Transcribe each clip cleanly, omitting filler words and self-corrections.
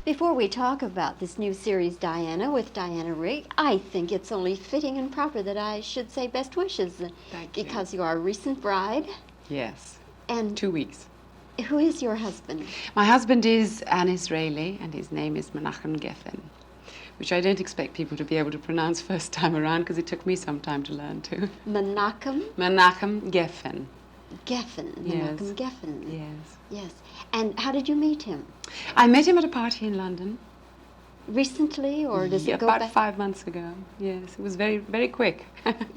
Before we talk about this new series, Diana, with Diana Rigg, I think it's only fitting and proper that I should say best wishes. Thank you. Because you are a recent bride. Yes. And 2 weeks. who is your husband? My husband is an Israeli, and his name is Menachem Geffen, which I don't expect people to be able to pronounce first time around because it took me some time to learn too. Menachem? Menachem Geffen. Geffen. Yes. Menachem Geffen. Yes. Yes. And how did you meet him? I met him at a party in London. Recently, or does it go about back? 5 months ago. Yes, it was very, very quick.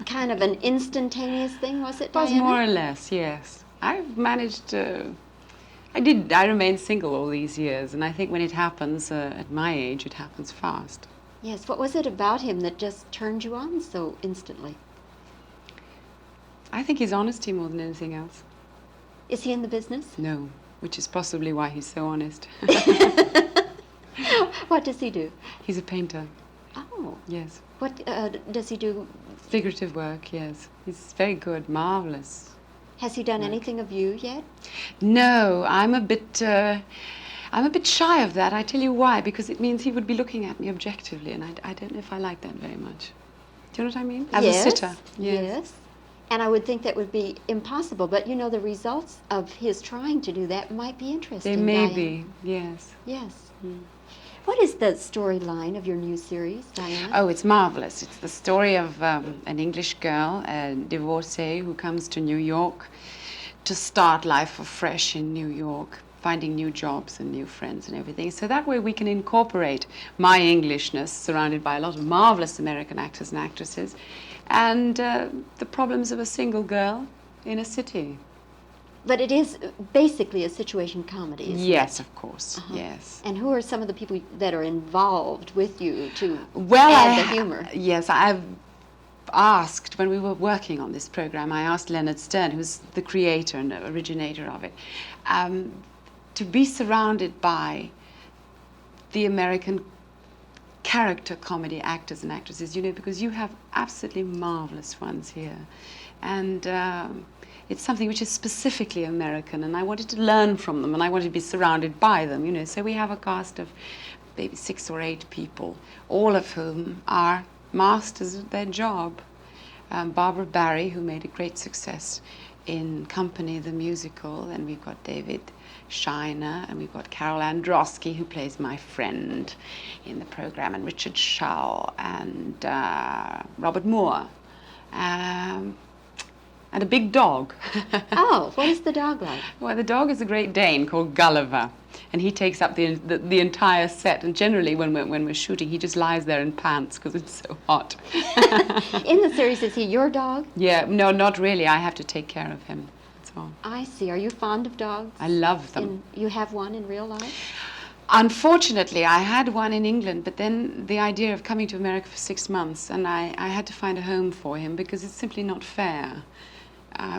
Kind of an instantaneous thing, was it, It was Diana? more or less, yes. I've managed I remained single all these years, and I think when it happens, at my age, it happens fast. Yes. What was it about him that just turned you on so instantly? I think his honesty more than anything else. Is he in the business? No, which is possibly why he's so honest. What does he do? He's a painter, Oh. yes. What does he do? Figurative work, yes. He's very good, marvelous. Has he done Work. anything of you yet? No, I'm a bit shy of that. I tell you why, because it means he would be looking at me objectively, and I don't know if I like that very much. Do you know what I mean? As Yes, a sitter. Yes. And I would think that would be impossible, but you know, the results of his trying to do that might be interesting. They may Diane. be, yes. Yes. Mm. What is the storyline of your new series, Diana? Oh, it's marvelous. It's the story of an English girl, a divorcee, who comes to New York to start life afresh in New York, finding new jobs and new friends and everything. So that way we can incorporate my Englishness, surrounded by a lot of marvelous American actors and actresses, and the problems of a single girl in a city. But it is basically a situation comedy, isn't Yes, of course, Uh-huh. yes. And who are some of the people that are involved with you to Well, add the humor? Yes, I've asked, when we were working on this program, I asked Leonard Stern, who's the creator and originator of it, to be surrounded by the American character comedy actors and actresses, you know, because you have absolutely marvelous ones here. And it's something which is specifically American, and I wanted to learn from them, and I wanted to be surrounded by them, you know. So we have a cast of maybe 6 or 8 people, all of whom are masters at their job. Barbara Barry, who made a great success in Company, the musical, and we've got David Shiner, and we've got Carol Androsky, who plays my friend in the program, and Richard Schaal, and Robert Moore, and a big dog. Oh, what is the dog like? Well, the dog is a Great Dane called Gulliver, and he takes up the entire set. And generally, when we're shooting, he just lies there and pants because it's so hot. In the series, is he your dog? Yeah, no, not really. I have to take care of him. That's all. I see. Are you fond of dogs? I love them. You have one in real life? Unfortunately, I had one in England, but then the idea of coming to America for 6 months, and I had to find a home for him because it's simply not fair.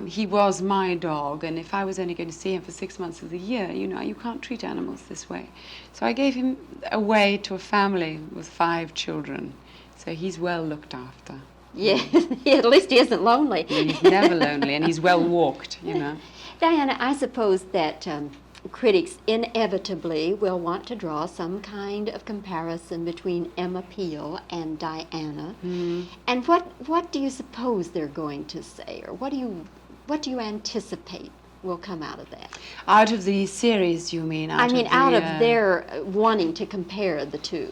He was my dog, and if I was only going to see him for 6 months of the year, you know, you can't treat animals this way. So I gave him away to a family with 5 children, so he's well looked after. Yes, at least he isn't lonely. He's never lonely, and he's well walked, you know. Diana, I suppose that critics inevitably will want to draw some kind of comparison between Emma Peel and Diana. Mm. And what do you suppose they're going to say, or what do you anticipate will come out of that? Out of the series, you mean? Out of their wanting to compare the two.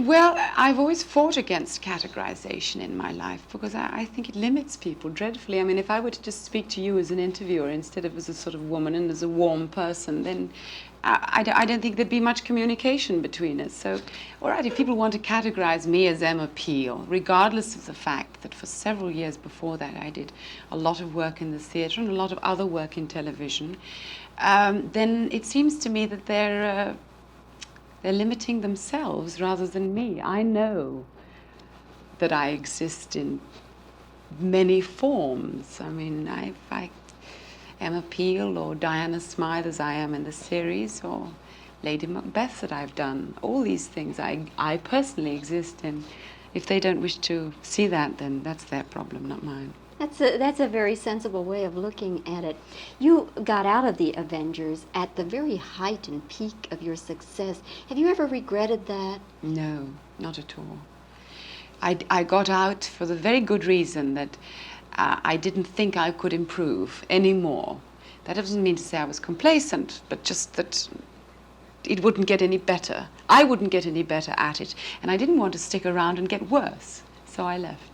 Well, I've always fought against categorization in my life because I think it limits people dreadfully. I mean, if I were to just speak to you as an interviewer instead of as a sort of woman and as a warm person, then I don't think there'd be much communication between us. So, all right, if people want to categorize me as Emma Peel, regardless of the fact that for several years before that I did a lot of work in the theatre and a lot of other work in television, then it seems to me that they're limiting themselves rather than me. I know that I exist in many forms. I mean, I Emma Peel or Diana Smythe as I am in the series, or Lady Macbeth that I've done. All these things I personally exist in. If they don't wish to see that, then that's their problem, not mine. That's a very sensible way of looking at it. You got out of the Avengers at the very height and peak of your success. Have you ever regretted that? No, not at all. I got out for the very good reason that I didn't think I could improve anymore. That doesn't mean to say I was complacent, but just that it wouldn't get any better. I wouldn't get any better at it, and I didn't want to stick around and get worse, so I left.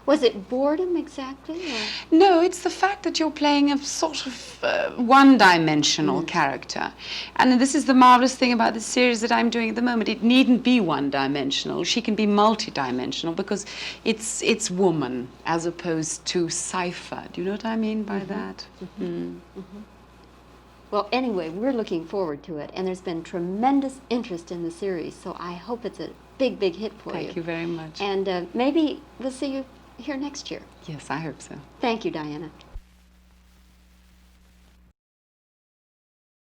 Was it boredom exactly? Or? No, it's the fact that you're playing a sort of one-dimensional character. And this is the marvelous thing about the series that I'm doing at the moment. It needn't be one-dimensional. She can be multi-dimensional because it's woman as opposed to cipher. Do you know what I mean by that? Well, anyway, we're looking forward to it, and there's been tremendous interest in the series, so I hope it's a big, big hit for you. Thank you very much. And maybe we'll see you here next year. Yes, I hope so. Thank you, Diana.